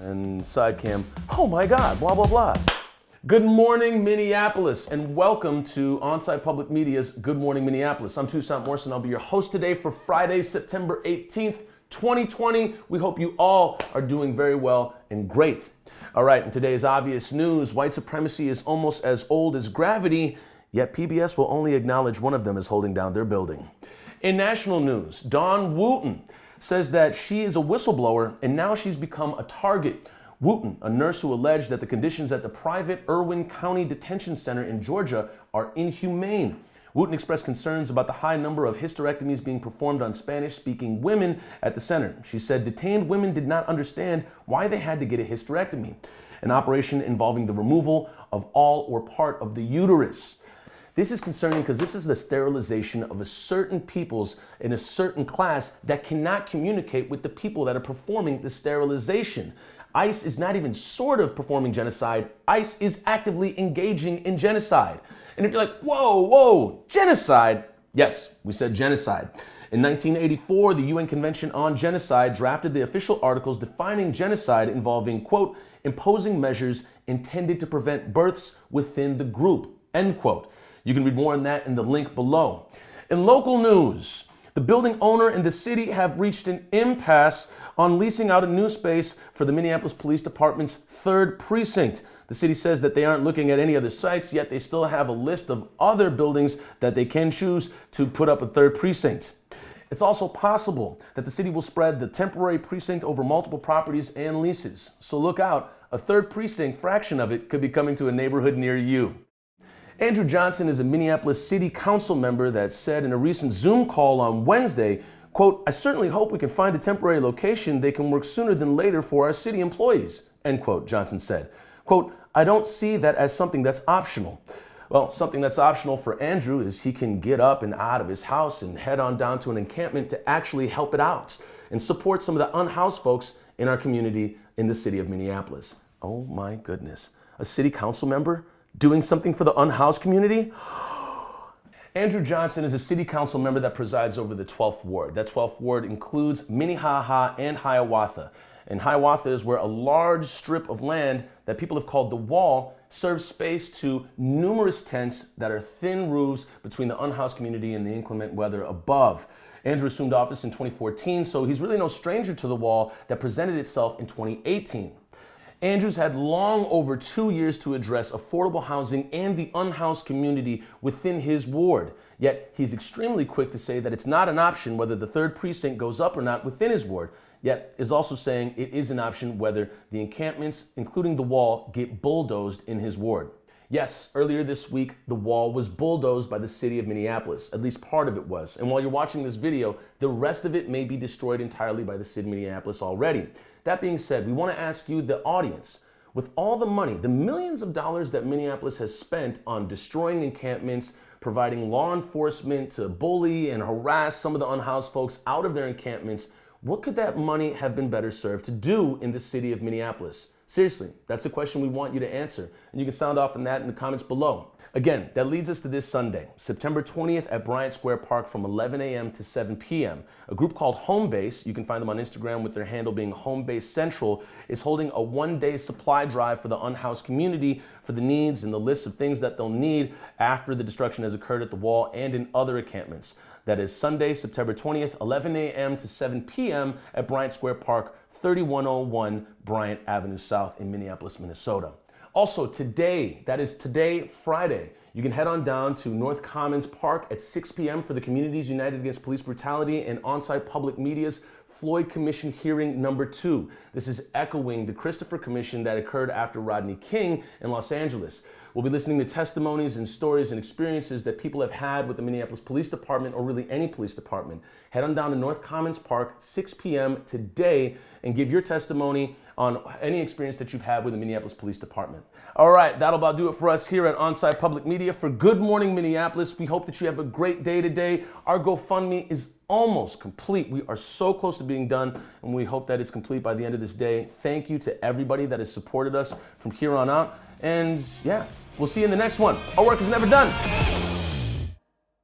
And side cam, oh my God, blah, blah, blah. Good morning, Minneapolis, and welcome to Onsite Public Media's Good Morning Minneapolis. I'm Toussaint Morrison. I'll be your host today for Friday, September 18th, 2020. We hope you all are doing very well and great. All right, in today's obvious news, white supremacy is almost as old as gravity, yet PBS will only acknowledge one of them as holding down their building. In national news, Dawn Wooten says that she is a whistleblower and now she's become a target. Wooten, a nurse who alleged that the conditions at the private Irwin County Detention Center in Georgia are inhumane. Wooten expressed concerns about the high number of hysterectomies being performed on Spanish-speaking women at the center. She said detained women did not understand why they had to get a hysterectomy, an operation involving the removal of all or part of the uterus. This is concerning because this is the sterilization of a certain peoples in a certain class that cannot communicate with the people that are performing the sterilization. ICE is not even sort of performing genocide. ICE is actively engaging in genocide. And if you're like, whoa, genocide? Yes, we said genocide. In 1984, the UN Convention on Genocide drafted the official articles defining genocide involving, quote, imposing measures intended to prevent births within the group, end quote. You can read more on that in the link below. In local news, the building owner and the city have reached an impasse on leasing out a new space for the Minneapolis Police Department's 3rd precinct. The city says that they aren't looking at any other sites, yet they still have a list of other buildings that they can choose to put up a 3rd precinct. It's also possible that the city will spread the temporary precinct over multiple properties and leases. So look out, a 3rd precinct fraction of it could be coming to a neighborhood near you. Andrew Johnson is a Minneapolis City Council member that said in a recent Zoom call on Wednesday, quote, I certainly hope we can find a temporary location they can work sooner than later for our city employees, end quote, Johnson said. Quote, I don't see that as something that's optional. Well, something that's optional for Andrew is he can get up and out of his house and head on down to an encampment to actually help it out and support some of the unhoused folks in our community in the city of Minneapolis. Oh my goodness, a city council member doing something for the unhoused community? Andrew Johnson is a city council member that presides over the 12th ward. That 12th ward includes Minnehaha and Hiawatha. And Hiawatha is where a large strip of land that people have called the Wall serves space to numerous tents that are thin roofs between the unhoused community and the inclement weather above. Andrew assumed office in 2014, so he's really no stranger to the Wall that presented itself in 2018. Andrews had long over 2 years to address affordable housing and the unhoused community within his ward. Yet he's extremely quick to say that it's not an option whether the 3rd precinct goes up or not within his ward, yet is also saying it is an option whether the encampments, including the Wall, get bulldozed in his ward. Yes, earlier this week, the Wall was bulldozed by the city of Minneapolis. At least part of it was. And while you're watching this video, the rest of it may be destroyed entirely by the city of Minneapolis already. That being said, we want to ask you, the audience, with all the money, the millions of dollars that Minneapolis has spent on destroying encampments, providing law enforcement to bully and harass some of the unhoused folks out of their encampments, what could that money have been better served to do in the city of Minneapolis? Seriously, that's a question we want you to answer. And you can sound off on that in the comments below. Again, that leads us to this Sunday, September 20th at Bryant Square Park from 11 a.m. to 7 p.m. A group called Homebase, you can find them on Instagram with their handle being Homebase Central, is holding a one-day supply drive for the unhoused community for the needs and the list of things that they'll need after the destruction has occurred at the Wall and in other encampments. That is Sunday, September 20th, 11 a.m. to 7 p.m. at Bryant Square Park, 3101 Bryant Avenue South in Minneapolis, Minnesota. Also today, that is today, Friday, you can head on down to North Commons Park at 6 p.m. for the Communities United Against Police Brutality and Onsite Public Media's Floyd Commission hearing number 2. This is echoing the Christopher Commission that occurred after Rodney King in Los Angeles. We'll be listening to testimonies and stories and experiences that people have had with the Minneapolis Police Department or really any police department. Head on down to North Commons Park, 6 p.m. today, and give your testimony on any experience that you've had with the Minneapolis Police Department. All right, that'll about do it for us here at Onsite Public Media. For Good Morning Minneapolis, we hope that you have a great day today. Our GoFundMe is almost complete. We are so close to being done, and we hope that it's complete by the end of this day. Thank you to everybody that has supported us from here on out. And yeah, we'll see you in the next one. Our work is never done.